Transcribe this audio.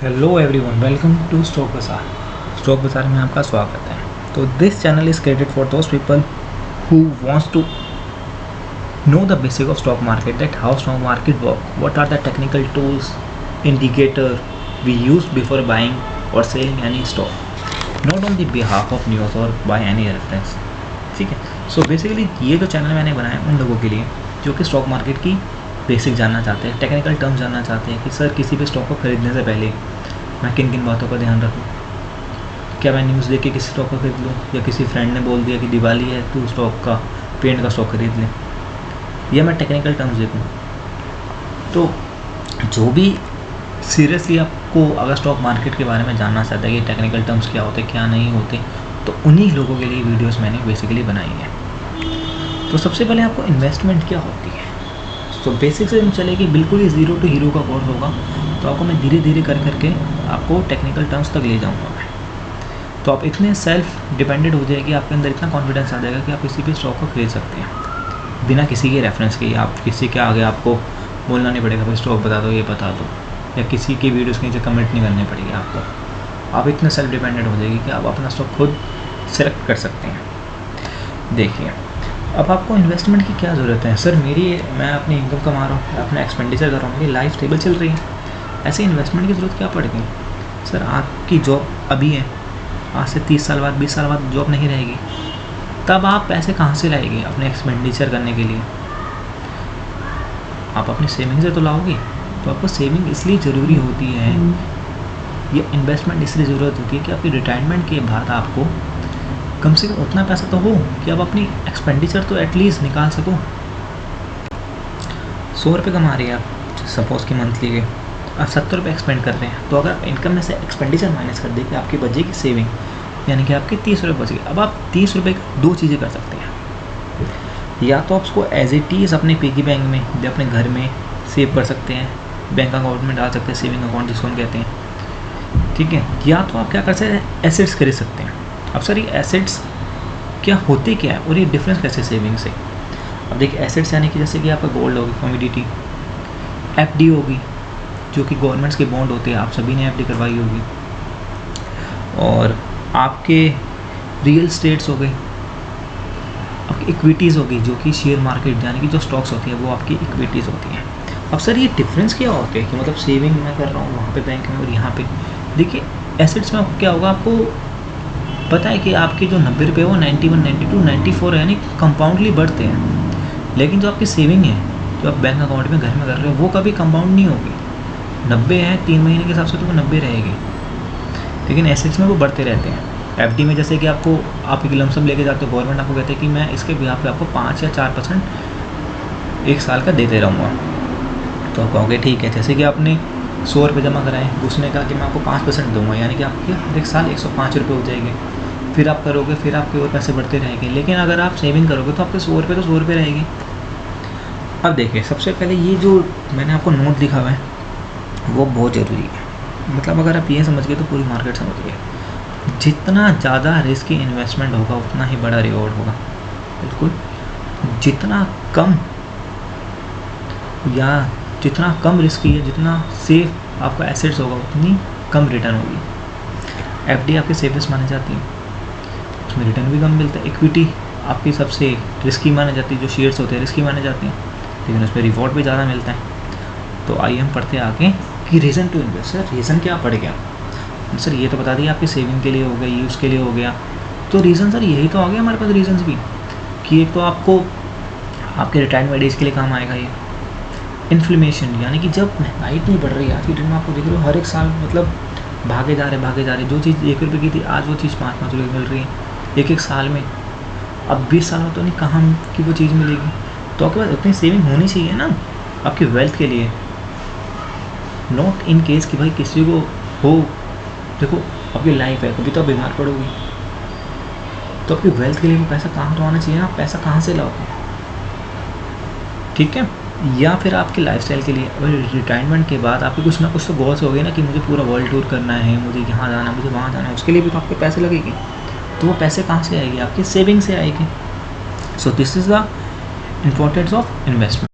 Hello everyone, welcome to stock Bazaar. Stock Bazaar में आपका स्वागत है। तो this channel is created for those people who wants to know the basic of stock market, that how stock market work, what are the technical tools, indicator we use before buying or selling any stock, not on the behalf of news or by any reference। ठीक है। So basically ये जो channel मैंने बनाया उन लोगों के लिए जो कि स्टॉक मार्केट की बेसिक जानना चाहते हैं, टेक्निकल टर्म्स जानना चाहते हैं कि सर किसी भी स्टॉक को खरीदने से पहले मैं किन किन बातों का ध्यान रखूँ। क्या मैं न्यूज़ देख के किसी स्टॉक को खरीद लूँ, या किसी फ्रेंड ने बोल दिया कि दिवाली है तो स्टॉक का पेंट का स्टॉक खरीद लें, या मैं टेक्निकल टर्म्स देखूँ। तो जो भी सीरियसली आपको अगर स्टॉक मार्केट के बारे में जानना चाहता है कि टेक्निकल टर्म्स क्या होते क्या नहीं होते, तो उन्हीं लोगों के लिए वीडियोस मैंने बेसिकली बनाई है। तो सबसे पहले आपको इन्वेस्टमेंट क्या होती है, तो बेसिक से हम चले कि बिल्कुल ही ज़ीरो टू हीरो का कोर्स होगा। तो आपको मैं धीरे धीरे कर करके आपको टेक्निकल टर्म्स तक ले जाऊँगा मैं। तो आप इतने सेल्फ डिपेंडेंट हो जाएगी, आपके अंदर इतना कॉन्फिडेंस आ जाएगा कि आप किसी भी स्टॉक को खरीद सकते हैं बिना किसी के रेफरेंस के। आप किसी के आगे आपको बोलना नहीं पड़ेगा भाई स्टॉक बता दो, ये बता दो, या किसी की वीडियोज़ के नीचे कमेंट नहीं करने पड़ेगी आपको। आप इतने सेल्फ डिपेंडेंट हो जाएगी कि आप अपना स्टॉक खुद सेलेक्ट कर सकते हैं। देखिए, अब आपको इन्वेस्टमेंट की क्या ज़रूरत है। सर मैं अपनी इनकम कमा रहा हूँ, अपना एक्सपेंडिचर कर रहा हूँ, मेरी लाइफ स्टेबल चल रही है, ऐसे इन्वेस्टमेंट की ज़रूरत क्या पड़ गई। सर आपकी जॉब अभी है, आज से 30 साल बाद 20 साल बाद जॉब नहीं रहेगी, तब आप पैसे कहाँ से लाएंगे अपने एक्सपेंडिचर करने के लिए। आप अपनी सेविंग से तो लाओगे। तो आपको सेविंग इसलिए ज़रूरी होती है, ये इन्वेस्टमेंट इसलिए ज़रूरत होती है कि आपकी रिटायरमेंट के बाद आपको कम से कम उतना पैसा तो हो कि आप अपनी एक्सपेंडिचर तो एटलीस्ट निकाल सको। 100 रुपये कमा रहे हैं आप सपोज़ कि मंथली के, आप 70 रुपये एक्सपेंड कर रहे हैं, तो अगर आप इनकम में से एक्सपेंडिचर माइनस कर दें कि आपकी बचेगी सेविंग, यानी कि आपके 30 रुपये बच गए। अब आप 30 रुपये दो चीज़ें कर सकते हैं, या तो आप उसको एज इट इज़ अपने पिगी बैंक में या अपने घर में सेव कर सकते हैं, बैंक अकाउंट में डाल सकते हैं, सेविंग अकाउंट जिसको हम कहते हैं, ठीक है। या तो आप क्या कर सकते हैं, एसेट्स खरीद सकते हैं। अब सर ये एसेट्स क्या होते क्या है और ये डिफरेंस कैसे सेविंग से। अब देखिए, एसेट्स यानी कि जैसे कि आपका गोल्ड होगी, कमोडिटी, एफडी होगी जो कि गवर्नमेंट्स के बॉन्ड होते हैं, आप सभी ने एफडी करवाई होगी, और आपके रियल स्टेट्स हो गए, आपकी इक्विटीज़ होगी जो कि शेयर मार्केट यानी कि जो स्टॉक्स होती है वो आपकी इक्विटीज़ होती हैं। अब सर ये डिफरेंस क्या होते हैं कि मतलब सेविंग मैं कर रहा हूँ वहाँ पे बैंक में और यहाँ पे, देखिए एसेट्स में क्या होगा, आपको पता है कि आपके जो 90 रुपये वो 91, 92, 94 यानी कंपाउंडली बढ़ते हैं, लेकिन जो आपकी सेविंग है जो आप बैंक अकाउंट में घर में कर रहे हो वो कभी कंपाउंड नहीं होगी। 90 है 3 महीने के हिसाब से तो वो 90 रहेगी, लेकिन एसेट्स में वो बढ़ते रहते हैं। एफडी में जैसे कि आप एक लमसम लेके जाते हो, गवर्नमेंट आपको कहते हैं कि मैं इसके बिहाफ पे आपको 5 या 4% एक साल का देते रहूँगा। तो आप कहोगे ठीक है, जैसे कि आपने 100 रुपये जमा कराए, उसने कहा कि मैं आपको 5% दूंगा, यानी कि आपके हर एक साल 105 रुपये हो जाएंगे। फिर आप करोगे, फिर आपके और पैसे बढ़ते रहेंगे, लेकिन अगर आप सेविंग करोगे तो आपके 100 रुपये तो 100 रुपये रहेगी। अब देखिए, सबसे पहले ये जो मैंने आपको नोट लिखा हुआ है वो बहुत ज़रूरी है। मतलब अगर आप ये समझ गए तो पूरी मार्केट समझ गए। जितना ज़्यादा रिस्की इन्वेस्टमेंट होगा उतना ही बड़ा रिवॉर्ड होगा, बिल्कुल। जितना कम या जितना कम रिस्की है, जितना सेफ आपका एसेट्स होगा उतनी कम रिटर्न होगी। एफडी आपकी सेफेस्ट मानी जाती है, उसमें रिटर्न भी कम मिलता है। इक्विटी आपकी सबसे रिस्की मानी जाती है, जो शेयर्स होते हैं रिस्की माने जाते हैं, लेकिन उस पर रिवॉर्ड भी ज़्यादा मिलता है। तो आइए हम पढ़ते आगे कि reason to invest. Sir reason क्या पड़ गया, सर ये तो बता दिया आपकी सेविंग के लिए हो गया, यूज़ के लिए हो गया, तो रीज़न सर यही तो आ गया हमारे पास रीजंस भी, कि एक तो आपको आपके रिटायरमेंट एज के लिए काम आएगा। ये इन्फ्लेमेशन यानी कि जब महंगाई इतनी बढ़ रही है आज की डेट में, आपको देख रहे हो हर एक साल मतलब भागे जा रहे, जो चीज़ 1 रुपये की थी आज वो चीज़ 5-5 रुपये मिल रही है एक साल में। अब 20 साल में तो नहीं कहाँ की वो चीज़ मिलेगी। तो आपके पास उतनी सेविंग होनी चाहिए ना आपकी वेल्थ के लिए, नॉट इन केस कि भाई किसी को हो, देखो आपकी लाइफ है, कभी तो आप बीमार पड़ोगे, तो आपकी वेल्थ के लिए वो पैसा काम तो आना चाहिए ना। आप पैसा कहाँ से लाओगे, ठीक है। या फिर आपकी लाइफस्टाइल के लिए, अगर रिटायरमेंट के बाद आपके कुछ ना कुछ तो गोल्स हो गए ना कि मुझे पूरा वर्ल्ड टूर करना है, मुझे यहाँ जाना है, मुझे वहाँ जाना है, उसके लिए भी तो आपके पैसे लगेंगे। तो वो पैसे कहाँ से आएंगे, आपकी सेविंग से आएगी। So this is the importance of investment.